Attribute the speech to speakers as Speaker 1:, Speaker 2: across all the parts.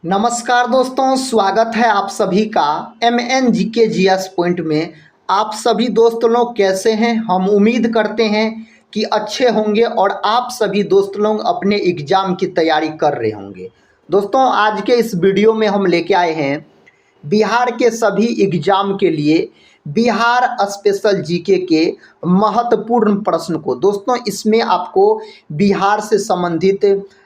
Speaker 1: नमस्कार दोस्तों, स्वागत है आप सभी का MNGK GS पॉइंट में। आप सभी दोस्त लोग कैसे हैं? हम उम्मीद करते हैं कि अच्छे होंगे और आप सभी दोस्त लोग अपने एग्ज़ाम की तैयारी कर रहे होंगे। दोस्तों, आज के इस वीडियो में हम लेके आए हैं बिहार के सभी एग्ज़ाम के लिए बिहार स्पेशल जीके के महत्वपूर्ण प्रश्न को। दोस्तों, इसमें आपको बिहार से संबंधित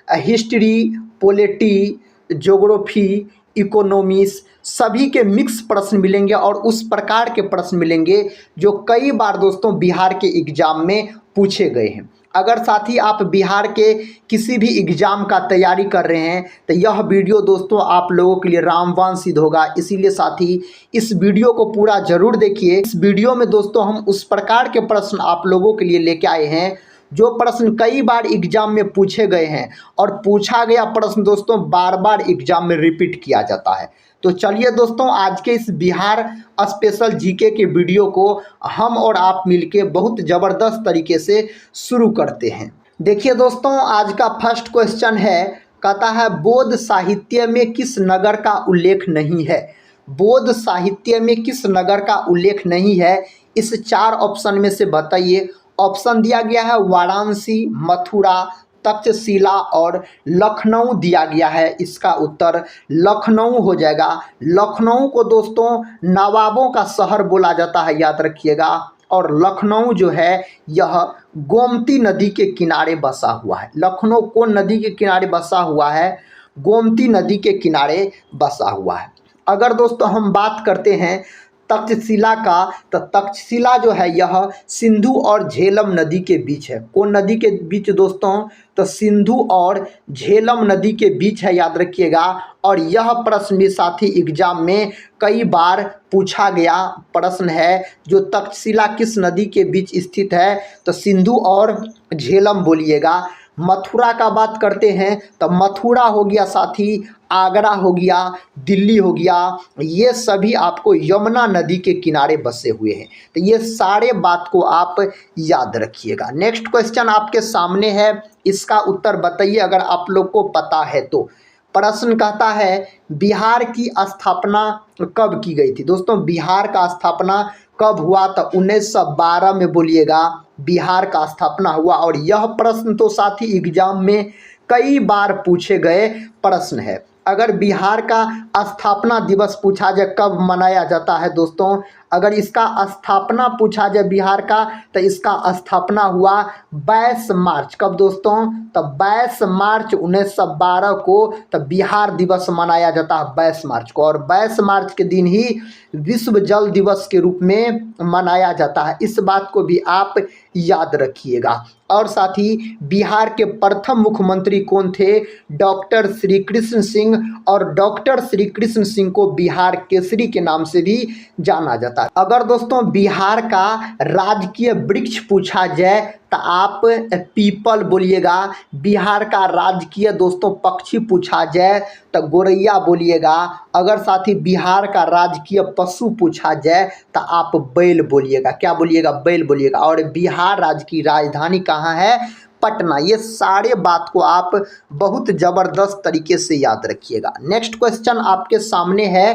Speaker 1: हिस्ट्री, पॉलिटी, ज्योग्राफी, इकोनॉमिक्स सभी के मिक्स प्रश्न मिलेंगे और उस प्रकार के प्रश्न मिलेंगे जो कई बार दोस्तों बिहार के एग्ज़ाम में पूछे गए हैं। अगर साथी आप बिहार के किसी भी एग्ज़ाम का तैयारी कर रहे हैं तो यह वीडियो दोस्तों आप लोगों के लिए रामबाण सिद्ध होगा। इसीलिए साथी इस वीडियो को पूरा ज़रूर देखिए। इस वीडियो में दोस्तों हम उस प्रकार के प्रश्न आप लोगों के लिए लेके आए हैं जो प्रश्न कई बार एग्जाम में पूछे गए हैं और पूछा गया प्रश्न दोस्तों बार बार एग्जाम में रिपीट किया जाता है। तो चलिए दोस्तों, आज के इस बिहार स्पेशल जीके के वीडियो को हम और आप मिलके बहुत ज़बरदस्त तरीके से शुरू करते हैं। देखिए दोस्तों, आज का फर्स्ट क्वेश्चन है, कहता है बौद्ध साहित्य में किस नगर का उल्लेख नहीं है? बौद्ध साहित्य में किस नगर का उल्लेख नहीं है? इस चार ऑप्शन में से बताइए। ऑप्शन दिया गया है वाराणसी, मथुरा, तक्षशिला और लखनऊ दिया गया है। इसका उत्तर लखनऊ हो जाएगा। लखनऊ को दोस्तों नवाबों का शहर बोला जाता है, याद रखिएगा। और लखनऊ जो है यह गोमती नदी के किनारे बसा हुआ है। लखनऊ कौन नदी के किनारे बसा हुआ है? गोमती नदी के किनारे बसा हुआ है। अगर दोस्तों हम बात करते हैं तक्षशिला का, तो तक्षशिला जो है यह सिंधु और झेलम नदी के बीच है। कौन नदी के बीच दोस्तों? तो सिंधु और झेलम नदी के बीच है, याद रखिएगा। और यह प्रश्न भी साथी एग्जाम में कई बार पूछा गया प्रश्न है, जो तक्षशिला किस नदी के बीच स्थित है? तो सिंधु और झेलम बोलिएगा। मथुरा का बात करते हैं तो मथुरा हो गया साथी, आगरा हो गया, दिल्ली हो गया, ये सभी आपको यमुना नदी के किनारे बसे हुए हैं। तो ये सारे बात को आप याद रखिएगा। नेक्स्ट क्वेश्चन आपके सामने है, इसका उत्तर बताइए अगर आप लोग को पता है तो। प्रश्न कहता है बिहार की स्थापना कब की गई थी? दोस्तों, बिहार का स्थापना कब हुआ? तो 1912 में बोलिएगा बिहार का स्थापना हुआ। और यह प्रश्न तो साथी एग्जाम में कई बार पूछे गए प्रश्न है। अगर बिहार का स्थापना दिवस पूछा जाए कब मनाया जाता है दोस्तों, अगर इसका स्थापना पूछा जाए बिहार का, तो इसका स्थापना हुआ 22 मार्च। कब दोस्तों? तो 22 मार्च 1912 को तो बिहार दिवस मनाया जाता है 22 मार्च को। और 22 मार्च के दिन ही विश्व जल दिवस के रूप में मनाया जाता है। इस बात को भी आप याद रखिएगा। और साथ ही बिहार के प्रथम मुख्यमंत्री कौन थे? डॉक्टर श्री कृष्ण सिंह। और डॉक्टर श्री कृष्ण सिंह को बिहार केसरी के नाम से भी जाना जाता है। अगर दोस्तों बिहार का राजकीय वृक्ष पूछा जाए तो आप पीपल बोलिएगा। बिहार का राजकीय दोस्तों पक्षी पूछा जाए तो गोरैया बोलिएगा। अगर साथी बिहार का राजकीय पशु पूछा जाए तो आप बैल बोलिएगा। क्या बोलिएगा? बैल बोलिएगा। और बिहार राज्य की राजधानी कहाँ है? पटना। ये सारे बात को आप बहुत ज़बरदस्त तरीके से याद रखिएगा। नेक्स्ट क्वेश्चन आपके सामने है।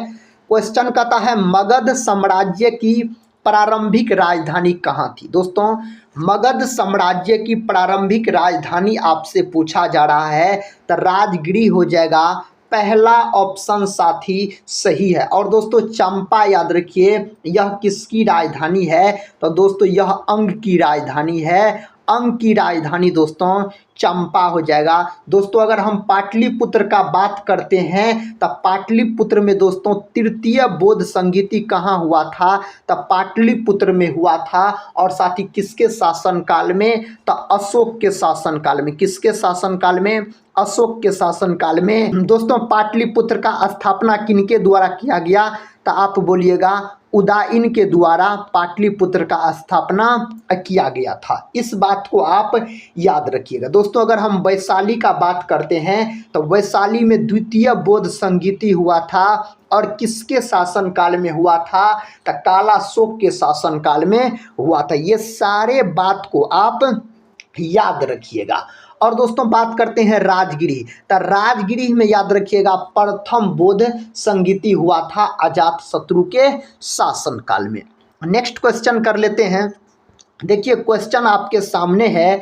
Speaker 1: क्वेश्चन कहता है मगध साम्राज्य की प्रारंभिक राजधानी कहाँ थी? दोस्तों, मगध साम्राज्य की प्रारंभिक राजधानी आपसे पूछा जा रहा है तो राजगृह हो जाएगा। पहला ऑप्शन साथी सही है। और दोस्तों चंपा याद रखिए, यह किसकी राजधानी है? तो दोस्तों यह अंग की राजधानी है। अंग की राजधानी दोस्तों चंपा हो जाएगा। दोस्तों अगर हम पाटलिपुत्र का बात करते हैं तो पाटलिपुत्र में दोस्तों तृतीय बौद्ध संगीति कहाँ हुआ था? तो पाटलिपुत्र में हुआ था। और साथ ही किसके शासनकाल में? तो अशोक के शासनकाल में। किसके शासनकाल में? अशोक के शासनकाल में। दोस्तों पाटलिपुत्र का स्थापना किनके द्वारा किया गया? तो आप बोलिएगा उदयन के द्वारा पाटलिपुत्र का स्थापना किया गया था। इस बात को आप याद रखिएगा। दोस्तों अगर हम वैशाली का बात करते हैं तो वैशाली में द्वितीय बौद्ध संगीति हुआ था। और किसके शासनकाल में हुआ था? तो कालाशोक के शासनकाल में हुआ था। ये सारे बात को आप याद रखिएगा। और दोस्तों बात करते हैं राजगिरी, तो राजगिरी में याद रखिएगा प्रथम बौद्ध संगीति हुआ था अजातशत्रु के शासनकाल में। नेक्स्ट क्वेश्चन कर लेते हैं। देखिए क्वेश्चन आपके सामने है,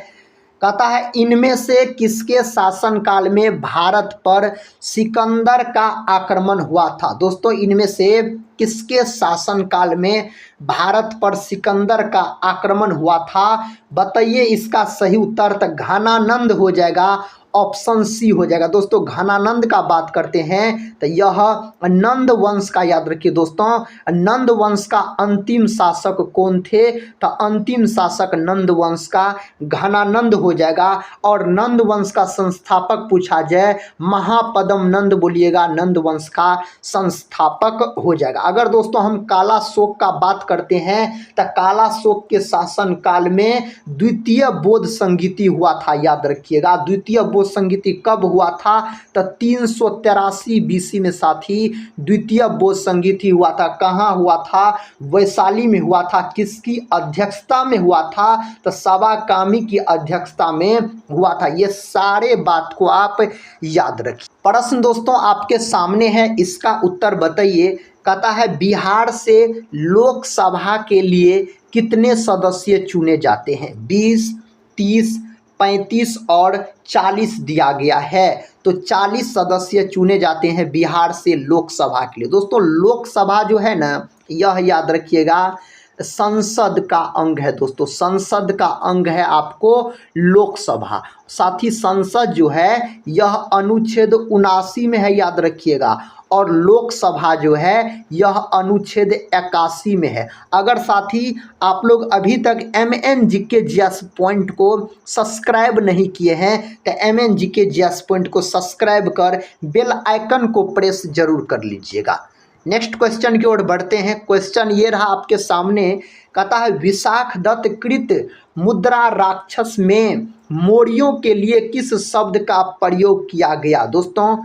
Speaker 1: कहता है इनमें से किसके शासनकाल में भारत पर सिकंदर का आक्रमण हुआ था। दोस्तों इनमें से किसके शासनकाल में भारत पर सिकंदर का आक्रमण हुआ था, बताइए। इसका सही उत्तर तो घनानंद हो जाएगा, ऑप्शन सी हो जाएगा। दोस्तों घनानंद का बात करते हैं तो यह नंद वंश का, याद रखिए दोस्तों नंद वंश का अंतिम शासक कौन थे, तो अंतिम शासक नंद वंश का घनानंद हो जाएगा। और नंद वंश का संस्थापक पूछा जाए, महापद्म नंद बोलिएगा, नंद वंश का संस्थापक हो जाएगा। अगर दोस्तों हम कालाशोक का बात करते हैं तो कालाशोक के शासन काल में द्वितीय बौद्ध संगीति हुआ था, याद रखिएगा। द्वितीय बौद्ध संगीति कब हुआ था, तो 383 बीसी में साथी द्वितीय बौद्ध संगीति हुआ था। कहाँ हुआ था, वैशाली में हुआ था। किसकी अध्यक्षता में हुआ था, तो सवा कामी की अध्यक्षता में हुआ था। ये सारे बात को आप याद रखिए। प्रश्न दोस्तों आपके सामने है, इसका उत्तर बताइए। कहता है बिहार से लोकसभा के लिए कितने सदस्य चुने जाते हैं, 20, 30, 35 और 40 दिया गया है। तो 40 सदस्य चुने जाते हैं बिहार से लोकसभा के लिए। दोस्तों लोकसभा जो है ना, यह याद रखिएगा संसद का अंग है। दोस्तों संसद का अंग है आपको लोकसभा। साथ ही संसद जो है यह अनुच्छेद 79 में है, याद रखिएगा। और लोकसभा जो है यह अनुच्छेद 81 में है। अगर साथी आप लोग अभी तक MNGK GS पॉइंट को सब्सक्राइब नहीं किए हैं तो MNGK GS पॉइंट को सब्सक्राइब कर बेल आइकन को प्रेस जरूर कर लीजिएगा। नेक्स्ट क्वेश्चन की ओर बढ़ते हैं। क्वेश्चन ये रहा आपके सामने, कहता है विशाख दत्त कृत मुद्रा राक्षस में मौर्यों के लिए किस शब्द का प्रयोग किया गया। दोस्तों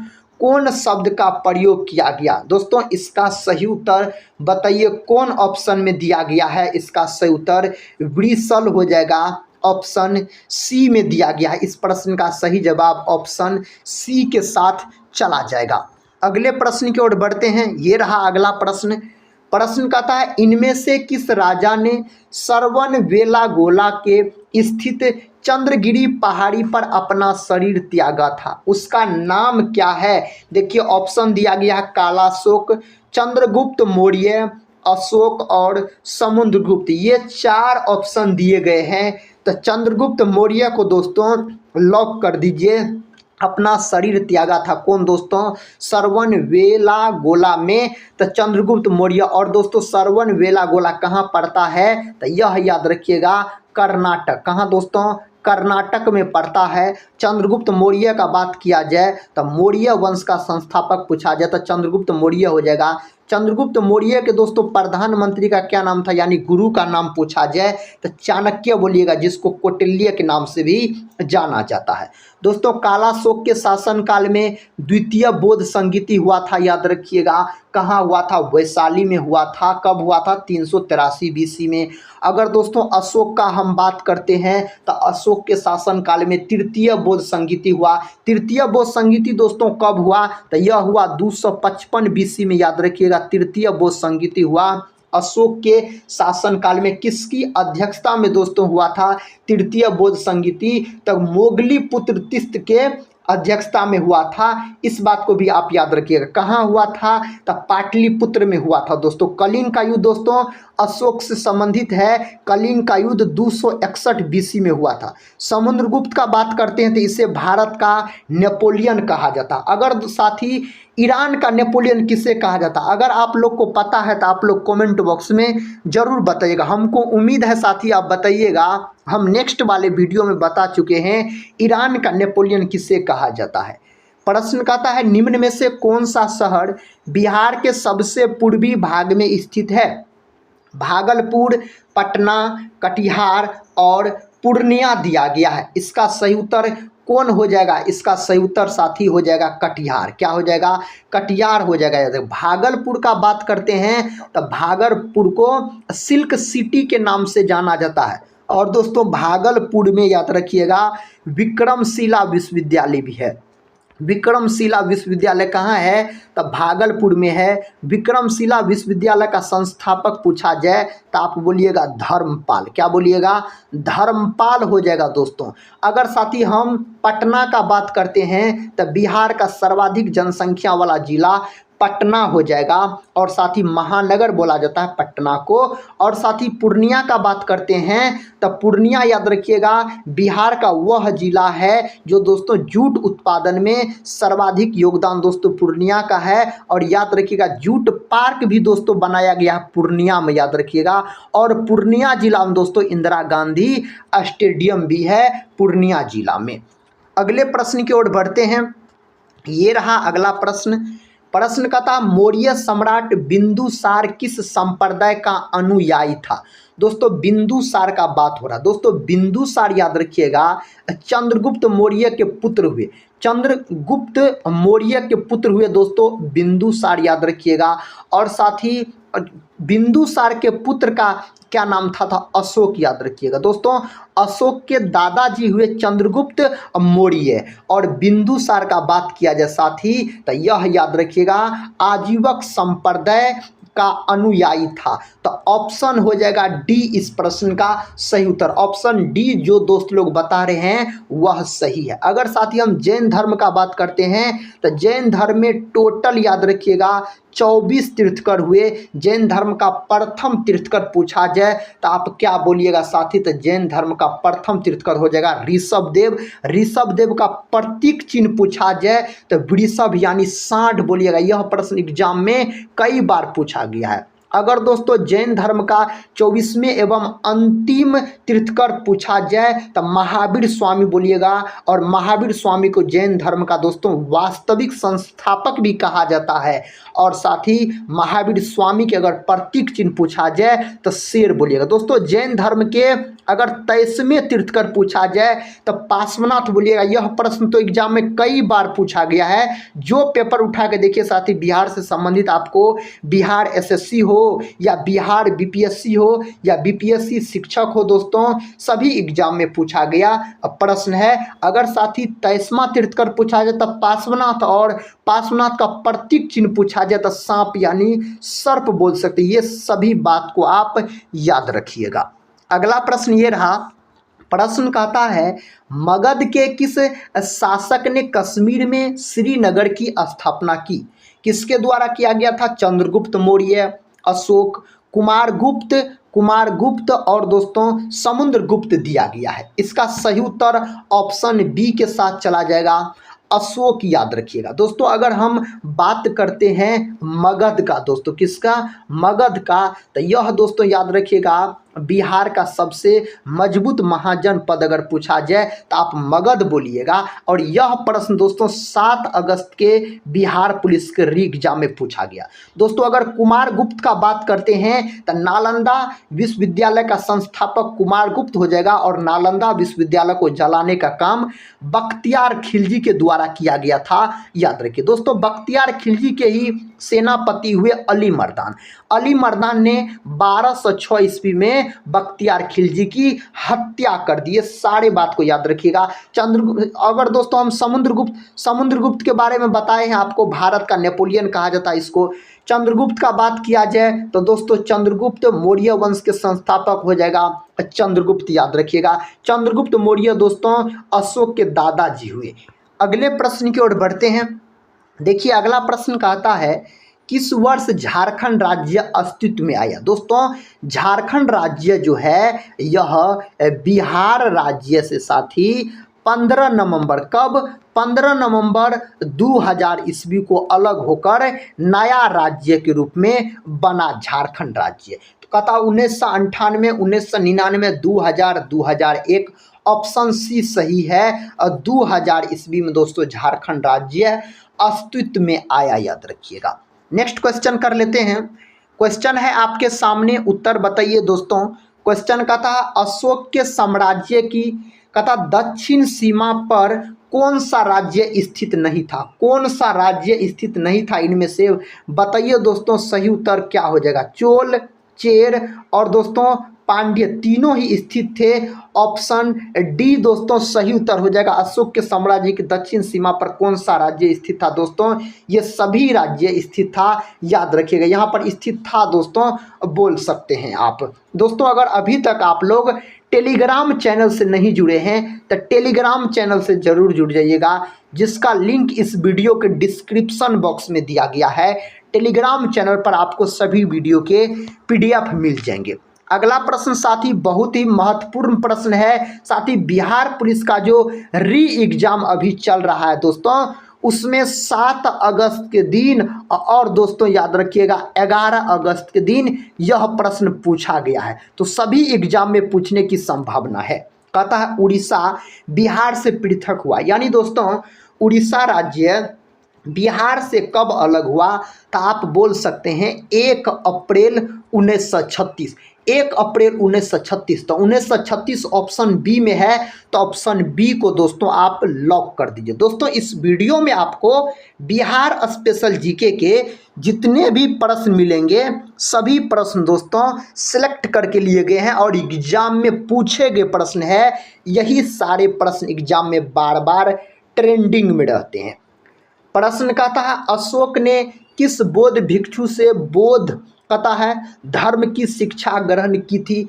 Speaker 1: कौन शब्द का प्रयोग किया गया। दोस्तों इसका सही उत्तर बताइए, कौन ऑप्शन में दिया गया है। इसका सही उत्तर वृषल हो जाएगा, ऑप्शन सी में दिया गया है। इस प्रश्न का सही जवाब ऑप्शन सी के साथ चला जाएगा। अगले प्रश्न की ओर बढ़ते हैं। ये रहा अगला प्रश्न। प्रश्न कहता है इनमें से किस राजा ने श्रवणबेलागोला के स्थित चंद्रगिरी पहाड़ी पर अपना शरीर त्यागा था, उसका नाम क्या है। देखिए ऑप्शन दिया गया है कालाशोक, चंद्रगुप्त मौर्य, अशोक और समुद्रगुप्त। ये 4 ऑप्शन दिए गए हैं। तो चंद्रगुप्त मौर्य को दोस्तों लॉक कर दीजिए। अपना शरीर त्यागा था कौन दोस्तों, श्रवणबेलागोला में, तो चंद्रगुप्त मौर्य। और दोस्तों श्रवणबेलागोला कहाँ पड़ता है, तो यह याद रखिएगा कर्नाटक। कहाँ दोस्तों, कर्नाटक में पड़ता है। चंद्रगुप्त मौर्य का बात किया जाए तो मौर्य वंश का संस्थापक पूछा जाए तो चंद्रगुप्त मौर्य हो जाएगा। चंद्रगुप्त मौर्य के दोस्तों प्रधानमंत्री का क्या नाम था, यानी गुरु का नाम पूछा जाए तो चाणक्य बोलिएगा, जिसको कौटिल्य के नाम से भी जाना जाता है। दोस्तों कालाशोक के शासनकाल में द्वितीय बौद्ध संगीति हुआ था, याद रखिएगा। कहाँ हुआ था, वैशाली में हुआ था। कब हुआ था, 383 बीसी में। अगर दोस्तों अशोक का हम बात करते हैं तो अशोक के शासनकाल में तृतीय बौद्ध संगीति हुआ। तृतीय बौद्ध संगीति दोस्तों कब हुआ, तो यह हुआ 255 बीसी में, याद रखिएगा। तृतीय बौद्ध संगीति हुआ अशोक के शासनकाल में। किसकी अध्यक्षता में दोस्तों हुआ था तृतीय बौद्ध संगीति, तब मोगली पुत्र तीस्त के अध्यक्षता में हुआ था। इस बात को भी आप याद रखिएगा। कहाँ हुआ था, तब पाटलिपुत्र में हुआ था। दोस्तों कलिंग का युद्ध दोस्तों अशोक से संबंधित है। कलिंग का युद्ध 261 बीसी में हुआ था। समुद्रगुप्त का बात करते हैं तो इसे भारत का नेपोलियन कहा जाता। अगर साथी ईरान का नेपोलियन किसे कहा जाता, अगर आप लोग को पता है तो आप लोग कमेंट बॉक्स में ज़रूर बताइएगा। हमको उम्मीद है साथी आप बताइएगा। हम नेक्स्ट वाले वीडियो में बता चुके हैं ईरान का नेपोलियन किसे कहा जाता है। प्रश्न कहता है निम्न में से कौन सा शहर बिहार के सबसे पूर्वी भाग में स्थित है। भागलपुर, पटना, कटिहार और पूर्णिया दिया गया है। इसका सही उत्तर कौन हो जाएगा, इसका सही उत्तर साथी हो जाएगा कटिहार। क्या हो जाएगा, कटिहार हो जाएगा। भागलपुर का बात करते हैं तो भागलपुर को सिल्क सिटी के नाम से जाना जाता है। और दोस्तों भागलपुर में याद रखिएगा विक्रमशिला विश्वविद्यालय भी है। विक्रमशिला विश्वविद्यालय कहाँ है? तब भागलपुर में है। विक्रमशिला विश्वविद्यालय का संस्थापक पूछा जाए तो आप बोलिएगा धर्मपाल। क्या बोलिएगा? धर्मपाल हो जाएगा दोस्तों। अगर साथी हम पटना का बात करते हैं तो बिहार का सर्वाधिक जनसंख्या वाला जिला पटना हो जाएगा, और साथ ही महानगर बोला जाता है पटना को। और साथ ही पूर्णिया का बात करते हैं तो पूर्णिया याद रखिएगा बिहार का वह जिला है जो दोस्तों जूट उत्पादन में सर्वाधिक योगदान दोस्तों पूर्णिया का है। और याद रखिएगा जूट पार्क भी दोस्तों बनाया गया है पूर्णिया में, याद रखिएगा। और पूर्णिया जिला में दोस्तों इंदिरा गांधी स्टेडियम भी है पूर्णिया जिला में। अगले प्रश्न की ओर बढ़ते हैं। ये रहा अगला प्रश्न। प्रश्न का था मौर्य सम्राट बिंदुसार किस संप्रदाय का अनुयायी था? दोस्तों बिंदुसार का बात हो रहा। दोस्तों बिंदुसार याद रखिएगा चंद्रगुप्त मौर्य के पुत्र हुए। चंद्रगुप्त मौर्य के पुत्र हुए दोस्तों बिंदुसार, याद रखिएगा। और साथ ही बिंदुसार के पुत्र का क्या नाम था? अशोक, याद रखिएगा दोस्तों। अशोक के दादाजी हुए चंद्रगुप्त मौर्य। और बिंदुसार का बात किया जाए साथ ही तो यह याद रखिएगा आजीवक संप्रदाय का अनुयायी था। तो ऑप्शन हो जाएगा डी इस प्रश्न का सही उत्तर। ऑप्शन डी जो दोस्त लोग बता रहे हैं वह सही है। अगर साथ ही हम जैन धर्म का बात करते हैं तो जैन धर्म में टोटल याद रखिएगा 24 तीर्थकर हुए। जैन धर्म का प्रथम तीर्थकर पूछा जाए तो आप क्या बोलिएगा साथी? तो जैन धर्म का प्रथम तीर्थकर हो जाएगा ऋषभदेव। ऋषभदेव का प्रतीक चिन्ह पूछा जाए तो वृषभ यानी 60 बोलिएगा। यह प्रश्न एग्जाम में कई बार पूछा गया है। अगर दोस्तों जैन धर्म का 24वें एवं अंतिम तीर्थकर पूछा जाए तो महावीर स्वामी बोलिएगा। और महावीर स्वामी को जैन धर्म का दोस्तों वास्तविक संस्थापक भी कहा जाता है। और साथ ही महावीर स्वामी के अगर प्रतीक चिन्ह पूछा जाए तो शेर बोलिएगा। दोस्तों जैन धर्म के अगर 23वें तीर्थकर पूछा जाए तो पार्श्वनाथ बोलिएगा। यह प्रश्न तो एग्जाम में कई बार पूछा गया है। जो पेपर उठा के देखिए साथी बिहार से संबंधित, आपको बिहार एसएससी हो या बिहार बीपीएससी हो या बीपीएससी शिक्षक हो दोस्तों, सभी एग्जाम में पूछा गया प्रश्न है। अगर साथी 23वां तीर्थकर पूछा जाए तो पार्श्वनाथ, और पार्श्वनाथ का प्रतीक चिन्ह पूछा जाए तो सांप यानी सर्प बोल सकते। ये सभी बात को आप याद रखिएगा। अगला प्रश्न ये रहा। प्रश्न कहता है मगध के किस शासक ने कश्मीर में श्रीनगर की स्थापना की? किसके द्वारा किया गया था? चंद्रगुप्त मौर्य, अशोक, कुमारगुप्त और दोस्तों समुद्रगुप्त दिया गया है। इसका सही उत्तर ऑप्शन बी के साथ चला जाएगा, अशोक, याद रखिएगा दोस्तों। अगर हम बात करते हैं मगध का दोस्तों, किसका? मगध का, तो यह दोस्तों याद रखिएगा बिहार का सबसे मजबूत महाजनपद अगर पूछा जाए तो आप मगध बोलिएगा। और यह प्रश्न दोस्तों 7 अगस्त के बिहार पुलिस के री एग्जाम में पूछा गया। दोस्तों अगर कुमारगुप्त का बात करते हैं तो नालंदा विश्वविद्यालय का संस्थापक कुमारगुप्त हो जाएगा। और नालंदा विश्वविद्यालय को जलाने का काम बख्तियार खिलजी के द्वारा किया गया था, याद रखिए दोस्तों। बख्तियार खिलजी के ही सेनापति हुए अली मर्दान। अली मर्दान ने 1206 ईस्वी में बख्तियार खिलजी की हत्या कर दी। सारे बात को याद रखिएगा। अगर दोस्तों हम समुद्रगुप्त के बारे में बताए हैं आपको, भारत का नेपोलियन कहा जाता है इसको। चंद्रगुप्त का बात किया जाए तो दोस्तों चंद्रगुप्त मौर्य वंश के संस्थापक हो जाएगा चंद्रगुप्त, याद रखिएगा। चंद्रगुप्त मौर्य दोस्तों अशोक के दादाजी हुए। अगले प्रश्न की ओर बढ़ते हैं। देखिए अगला प्रश्न कहता है किस वर्ष झारखंड राज्य अस्तित्व में आया? दोस्तों झारखंड राज्य जो है यह बिहार राज्य से साथी 15 नवंबर, कब? 15 नवंबर 2000 ईस्वी को अलग होकर नया राज्य के रूप में बना झारखंड राज्य। तो कहता 1998, 1999, 2000, 2001। ऑप्शन सी सही है। 2000 ईस्वी में दोस्तों झारखंड राज्य अस्तित्व में आया, याद रखिएगा। नेक्स्ट क्वेश्चन कर लेते हैं। क्वेश्चन है आपके सामने, उत्तर बताइए दोस्तों। क्वेश्चन का था अशोक के साम्राज्य की कथा दक्षिण सीमा पर कौन सा राज्य स्थित नहीं था? कौन सा राज्य स्थित नहीं था इनमें से बताइए दोस्तों। सही उत्तर क्या हो जाएगा? चोल, चेर और दोस्तों पांड्य तीनों ही स्थित थे। ऑप्शन डी दोस्तों सही उत्तर हो जाएगा। अशोक के साम्राज्य की दक्षिण सीमा पर कौन सा राज्य स्थित था दोस्तों? ये सभी राज्य स्थित था, याद रखिएगा। यहाँ पर स्थित था दोस्तों बोल सकते हैं आप। दोस्तों अगर अभी तक आप लोग टेलीग्राम चैनल से नहीं जुड़े हैं तो टेलीग्राम चैनल से जरूर जुड़ जाइएगा, जिसका लिंक इस वीडियो के डिस्क्रिप्शन बॉक्स में दिया गया है। टेलीग्राम चैनल पर आपको सभी वीडियो के PDF मिल जाएंगे। अगला प्रश्न साथी बहुत ही महत्वपूर्ण प्रश्न है। साथी बिहार पुलिस का जो री एग्जाम अभी चल रहा है दोस्तों, उसमें 7 अगस्त के दिन और दोस्तों याद रखिएगा 11 अगस्त के दिन यह प्रश्न पूछा गया है। तो सभी एग्जाम में पूछने की संभावना है। कहता है उड़ीसा बिहार से पृथक हुआ, यानी दोस्तों उड़ीसा राज्य बिहार से कब अलग हुआ? तो आप बोल सकते हैं 1 अप्रैल 1936। 1 अप्रैल 1936। तो 1936 ऑप्शन बी में है, तो ऑप्शन बी को दोस्तों आप लॉक कर दीजिए। दोस्तों इस वीडियो में आपको बिहार स्पेशल जीके के जितने भी प्रश्न मिलेंगे सभी प्रश्न दोस्तों सिलेक्ट करके लिए गए हैं और एग्जाम में पूछे गए प्रश्न है। यही सारे प्रश्न एग्जाम में बार बार ट्रेंडिंग में रहते हैं। प्रश्न कहता है अशोक ने किस बौद्ध भिक्षु से बौद्ध कहता है धर्म की शिक्षा ग्रहण की थी?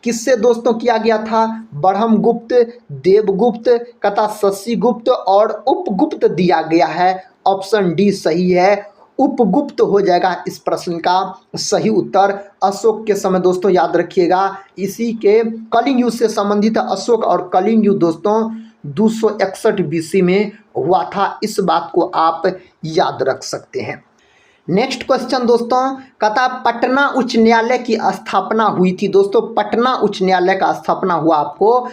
Speaker 1: किससे दोस्तों किया गया था? ब्रह्मगुप्त, देवगुप्त, कहता शशिगुप्त और उपगुप्त दिया गया है। ऑप्शन डी सही है, उपगुप्त हो जाएगा इस प्रश्न का सही उत्तर। अशोक के समय दोस्तों याद रखिएगा इसी के कलिंग युद्ध से संबंधित अशोक और कलिंग युद्ध दोस्तों 261 BC में हुआ था। इस बात को आप याद रख सकते हैं। नेक्स्ट क्वेश्चन दोस्तों कहता पटना उच्च न्यायालय की स्थापना हुई थी। दोस्तों पटना उच्च न्यायालय का स्थापना हुआ आपको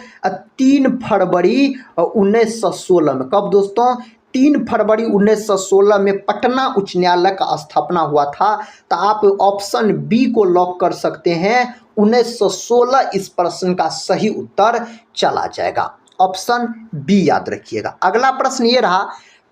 Speaker 1: 3 फरवरी 1916 में। कब दोस्तों? 3 फरवरी 1916 में पटना उच्च न्यायालय का स्थापना हुआ था। तो आप ऑप्शन बी को लॉक कर सकते हैं। 1916 इस प्रश्न का सही उत्तर चला जाएगा। ऑप्शन बी याद रखिएगा। अगला प्रश्न ये रहा।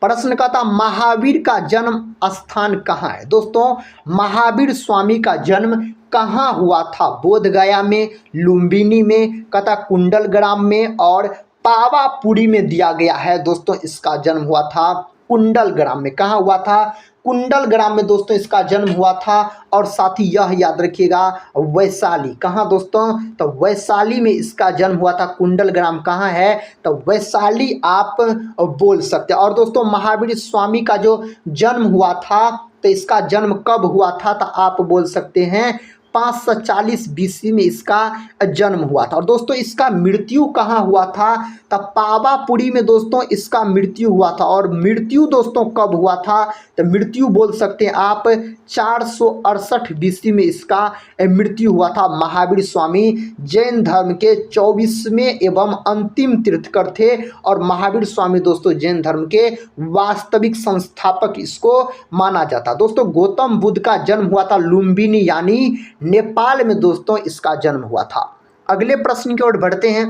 Speaker 1: प्रश्न कहता महावीर का जन्म स्थान कहाँ है? दोस्तों महावीर स्वामी का जन्म कहाँ हुआ था? बोध गया में, लुम्बिनी में, कहता कुंडलग्राम में और पावापुरी में दिया गया है। दोस्तों इसका जन्म हुआ था कुंडलग्राम में। कहाँ हुआ था? कुंडलग्राम में दोस्तों इसका जन्म हुआ था। और साथ ही यह याद रखिएगा वैशाली। कहाँ दोस्तों? तो वैशाली में इसका जन्म हुआ था। कुंडलग्राम कहाँ है? तो वैशाली आप बोल सकते हैं। और दोस्तों महावीर स्वामी का जो जन्म हुआ था तो इसका जन्म कब हुआ था? तो आप बोल सकते हैं 540 BC में इसका जन्म हुआ था। और दोस्तों इसका मृत्यु कहाँ हुआ था? तब पावापुरी में दोस्तों इसका मृत्यु हुआ था। और मृत्यु दोस्तों कब हुआ था? तो मृत्यु बोल सकते हैं आप 468 BC में इसका मृत्यु हुआ था। महावीर स्वामी जैन धर्म के 24वें एवं अंतिम तीर्थकर थे। और महावीर स्वामी दोस्तों जैन धर्म के वास्तविक संस्थापक इसको माना जाता। दोस्तों गौतम बुद्ध का जन्म हुआ था लुम्बिनी यानी नेपाल में दोस्तों इसका जन्म हुआ था। अगले प्रश्न की ओर बढ़ते हैं।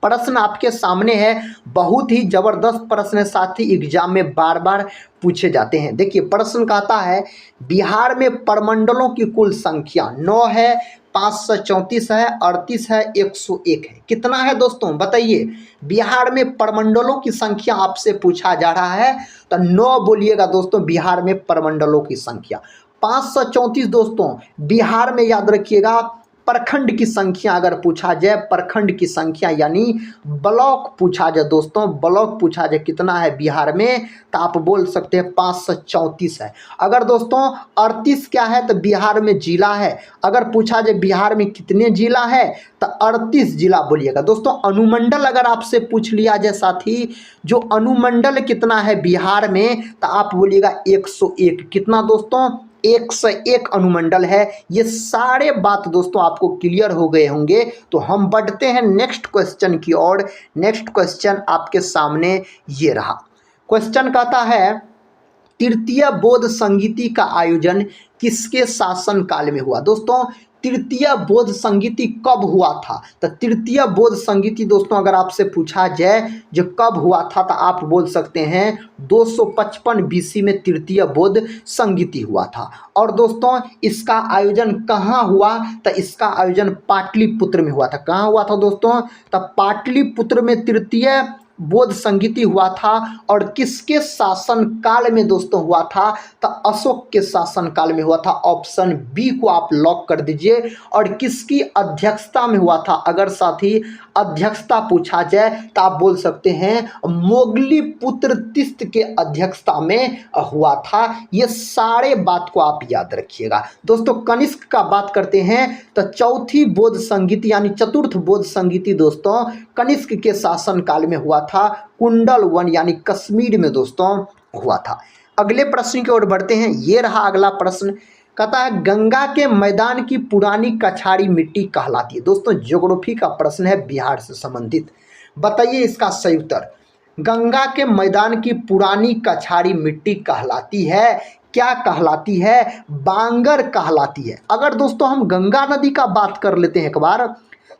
Speaker 1: प्रश्न आपके सामने है, बहुत ही जबरदस्त प्रश्न है साथी, एग्जाम में बार बार पूछे जाते हैं। देखिए प्रश्न कहता है बिहार में प्रमंडलों की कुल संख्या 9 है, 534 है, 38 है, 101 है। कितना है दोस्तों बताइए? बिहार में प्रमंडलों की संख्या आपसे पूछा जा रहा है तो 9 बोलिएगा दोस्तों बिहार में प्रमंडलों की संख्या। 534 दोस्तों बिहार में याद रखिएगा प्रखंड की संख्या अगर पूछा जाए, प्रखंड की संख्या यानी ब्लॉक पूछा जाए दोस्तों, ब्लॉक पूछा जाए कितना है बिहार में, तो आप बोल सकते हैं 534 है। अगर दोस्तों 38 क्या है तो बिहार में जिला है। अगर पूछा जाए बिहार में कितने जिला है तो 38 जिला बोलिएगा दोस्तों। अनुमंडल अगर आपसे पूछ लिया जाए साथी, जो अनुमंडल कितना है बिहार में, तो आप बोलिएगा 101। कितना दोस्तों? 101 अनुमंडल है। ये सारे बात दोस्तों आपको क्लियर हो गए होंगे। तो हम बढ़ते हैं नेक्स्ट क्वेश्चन की ओर। नेक्स्ट क्वेश्चन आपके सामने ये रहा। क्वेश्चन कहता है तृतीय बौद्ध संगीति का आयोजन किसके शासनकाल में हुआ? दोस्तों तृतीय बौद्ध संगीति कब हुआ था? तो तृतीय बौद्ध संगीति दोस्तों अगर आपसे पूछा जाए जो कब हुआ था तो आप बोल सकते हैं 255 बीसी में तृतीय बौद्ध संगीति हुआ था। और दोस्तों इसका आयोजन कहाँ हुआ? तो इसका आयोजन पाटलिपुत्र में हुआ था। कहाँ हुआ था दोस्तों? तो पाटलिपुत्र में तृतीय बौद्ध संगीति हुआ था। और किसके शासन काल में दोस्तों हुआ था? तो अशोक के शासन काल में हुआ था। ऑप्शन बी को आप लॉक कर दीजिए। और किसकी अध्यक्षता में हुआ था? अगर साथी अध्यक्षता पूछा जाए तो आप बोल सकते हैं मोगली पुत्र तिस्त के अध्यक्षता में हुआ था। ये सारे बात को आप याद रखिएगा। दोस्तों कनिष्क का बात करते हैं तो चौथी बौद्ध संगीति यानी चतुर्थ बौद्ध संगीति दोस्तों कनिष्क के शासन काल में हुआ था। कुंडल वन यानी कश्मीर में दोस्तों हुआ था। अगले प्रश्न की ओर बढ़ते हैं। ये रहा अगला प्रश्न, कहता है गंगा के मैदान की पुरानी कछाड़ी मिट्टी कहलाती है। दोस्तों ज्योग्राफी का प्रश्न है बिहार से संबंधित। बताइए इसका सही उत्तर। गंगा के मैदान की पुरानी कछाड़ी मिट्टी कहलाती है, क्या कहलाती है? बांगर कहलाती है। अगर दोस्तों हम गंगा नदी का बात कर लेते हैं एक बार,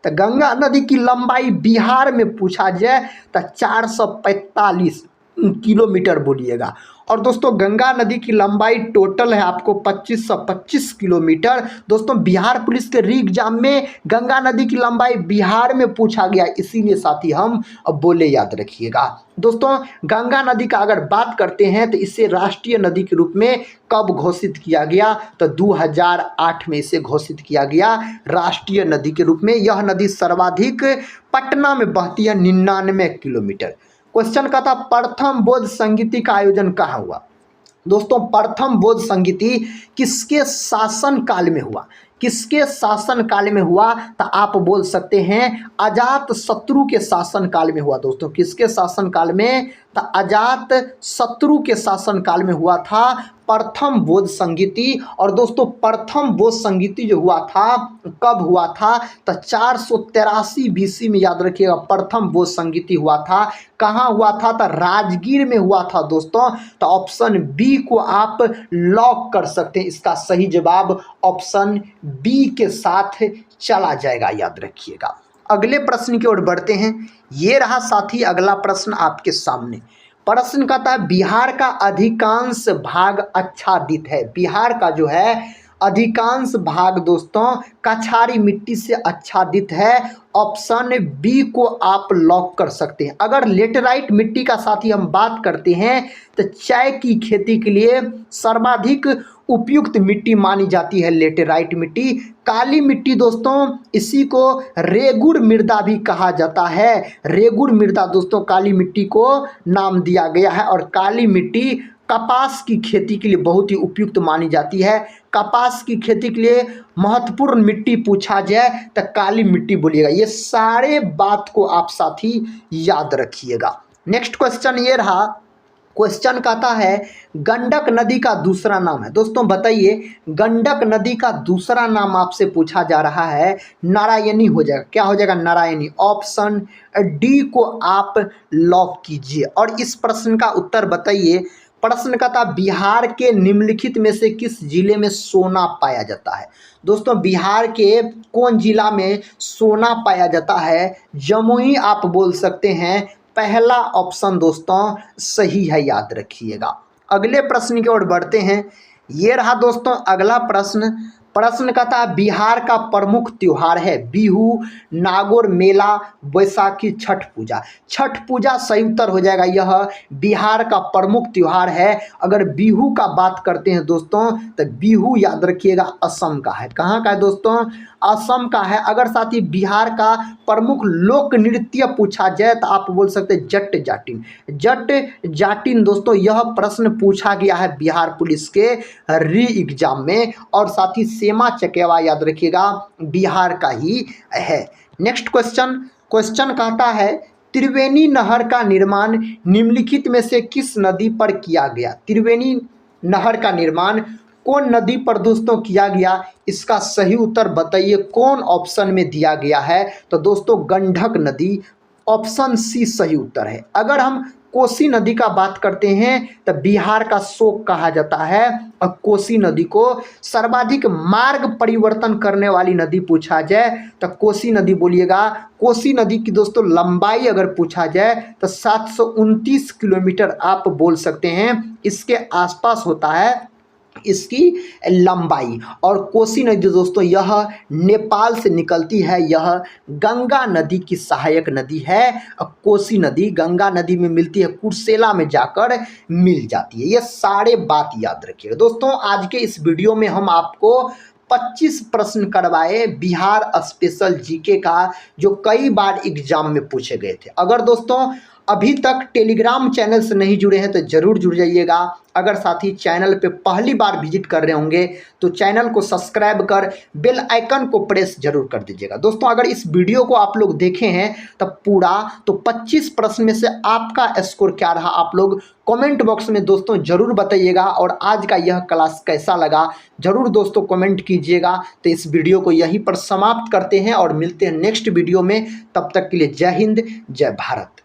Speaker 1: तो गंगा नदी की लंबाई बिहार में पूछा जाए तो 445 किलोमीटर बोलिएगा। और दोस्तों गंगा नदी की लंबाई टोटल है आपको 2525 किलोमीटर। दोस्तों बिहार पुलिस के री एग्जाम में गंगा नदी की लंबाई बिहार में पूछा गया, इसीलिए साथी हम अब बोले याद रखिएगा। दोस्तों गंगा नदी का अगर बात करते हैं तो इसे राष्ट्रीय नदी के रूप में कब घोषित किया गया? तो 2008 में इसे घोषित किया गया राष्ट्रीय नदी के रूप में। यह नदी सर्वाधिक पटना में बहती है 99 किलोमीटर। क्वेश्चन का था प्रथम बौद्ध संगीति का आयोजन कहाँ हुआ? दोस्तों प्रथम बौद्ध संगीति किसके शासन काल में हुआ? किसके शासन काल में हुआ? तो आप बोल सकते हैं अजात शत्रु के शासन काल में हुआ। दोस्तों किसके शासन काल में? तो अजात शत्रु के शासन काल में हुआ था प्रथम बौद्ध संगीति। और दोस्तों प्रथम बौद्ध संगीति जो हुआ था कब हुआ था? तो 483 बीसी में याद रखिएगा प्रथम बौद्ध संगीति हुआ था। कहाँ हुआ था? तो राजगीर में हुआ था दोस्तों। तो ऑप्शन बी को आप लॉक कर सकते हैं। इसका सही जवाब ऑप्शन बी के साथ चला जाएगा, याद रखिएगा। अगले प्रश्न की ओर बढ़ते हैं। ये रहा साथी अगला प्रश्न आपके सामने। प्रश्न कहता है बिहार का अधिकांश भाग आच्छादित है। बिहार का जो है अधिकांश भाग दोस्तों कछारी मिट्टी से आच्छादित है। ऑप्शन बी को आप लॉक कर सकते हैं। अगर लेटेराइट मिट्टी का साथी हम बात करते हैं तो चाय की खेती के लिए सर्वाधिक उपयुक्त मिट्टी मानी जाती है लेटेराइट मिट्टी। काली मिट्टी दोस्तों इसी को रेगुर मृदा भी कहा जाता है। रेगुर मृदा दोस्तों काली मिट्टी को नाम दिया गया है। और काली मिट्टी कपास की खेती के लिए बहुत ही उपयुक्त मानी जाती है। कपास की खेती के लिए महत्वपूर्ण मिट्टी पूछा जाए तो काली मिट्टी बोलिएगा। ये सारे बात को आप साथी याद रखिएगा। नेक्स्ट क्वेश्चन ये रहा। क्वेश्चन कहता है गंडक नदी का दूसरा नाम है। दोस्तों बताइए गंडक नदी का दूसरा नाम आपसे पूछा जा रहा है। नारायणी हो जाएगा। क्या हो जाएगा? नारायणी। ऑप्शन डी को आप लॉक कीजिए। और इस प्रश्न का उत्तर बताइए। प्रश्न का था बिहार के निम्नलिखित में से किस जिले में सोना पाया जाता है? दोस्तों बिहार के कौन जिला में सोना पाया जाता है? जमुई आप बोल सकते हैं। पहला ऑप्शन दोस्तों सही है, याद रखिएगा। अगले प्रश्न की ओर बढ़ते हैं। ये रहा दोस्तों अगला प्रश्न। प्रश्न का था बिहार का प्रमुख त्योहार है बिहू, नागौर मेला, बैसाखी, छठ पूजा। छठ पूजा सही उत्तर हो जाएगा। यह बिहार का प्रमुख त्योहार है। अगर बिहू का बात करते हैं दोस्तों तो बिहू याद रखिएगा असम का है। कहाँ का है दोस्तों? असम का है। अगर साथ ही बिहार का प्रमुख लोक नृत्य पूछा जाए तो आप बोल सकते हैं जट जाटिन। जट जाटिन दोस्तों यह प्रश्न पूछा गया है बिहार पुलिस के री एग्जाम में। और साथ ही सेमा चकेवा याद रखिएगा बिहार का ही है। नेक्स्ट क्वेश्चन कहता है त्रिवेणी नहर का निर्माण निम्नलिखित में से किस नदी पर किया गया? त्रिवेणी नहर का निर्माण कौन नदी पर दोस्तों किया गया? इसका सही उत्तर बताइए कौन ऑप्शन में दिया गया है? तो दोस्तों गंडक नदी। ऑप्शन सी सही उत्तर है। अगर हम कोसी नदी का बात करते हैं तो बिहार का शोक कहा जाता है। और कोसी नदी को सर्वाधिक मार्ग परिवर्तन करने वाली नदी पूछा जाए तो कोसी नदी बोलिएगा। कोसी नदी की दोस्तों लंबाई अगर पूछा जाए तो 729 किलोमीटर आप बोल सकते हैं, इसके आसपास होता है इसकी लंबाई। और कोसी नदी दोस्तों यह नेपाल से निकलती है, यह गंगा नदी की सहायक नदी है। कोसी नदी गंगा नदी में मिलती है, कुर्सेला में जाकर मिल जाती है। ये सारे बात याद रखिएगा दोस्तों। आज के इस वीडियो में हम आपको 25 प्रश्न करवाए बिहार स्पेशल जीके का, जो कई बार एग्जाम में पूछे गए थे। अगर दोस्तों अभी तक टेलीग्राम चैनल से नहीं जुड़े हैं तो जरूर जुड़ जाइएगा। अगर साथी चैनल पे पहली बार विजिट कर रहे होंगे तो चैनल को सब्सक्राइब कर बेल आइकन को प्रेस जरूर कर दीजिएगा। दोस्तों अगर इस वीडियो को आप लोग देखे हैं तब पूरा, तो 25 प्रश्न में से आपका स्कोर क्या रहा आप लोग कमेंट बॉक्स में दोस्तों जरूर बताइएगा। और आज का यह क्लास कैसा लगा जरूर दोस्तों कमेंट कीजिएगा। तो इस वीडियो को यहीं पर समाप्त करते हैं और मिलते हैं नेक्स्ट वीडियो में। तब तक के लिए जय हिंद, जय भारत।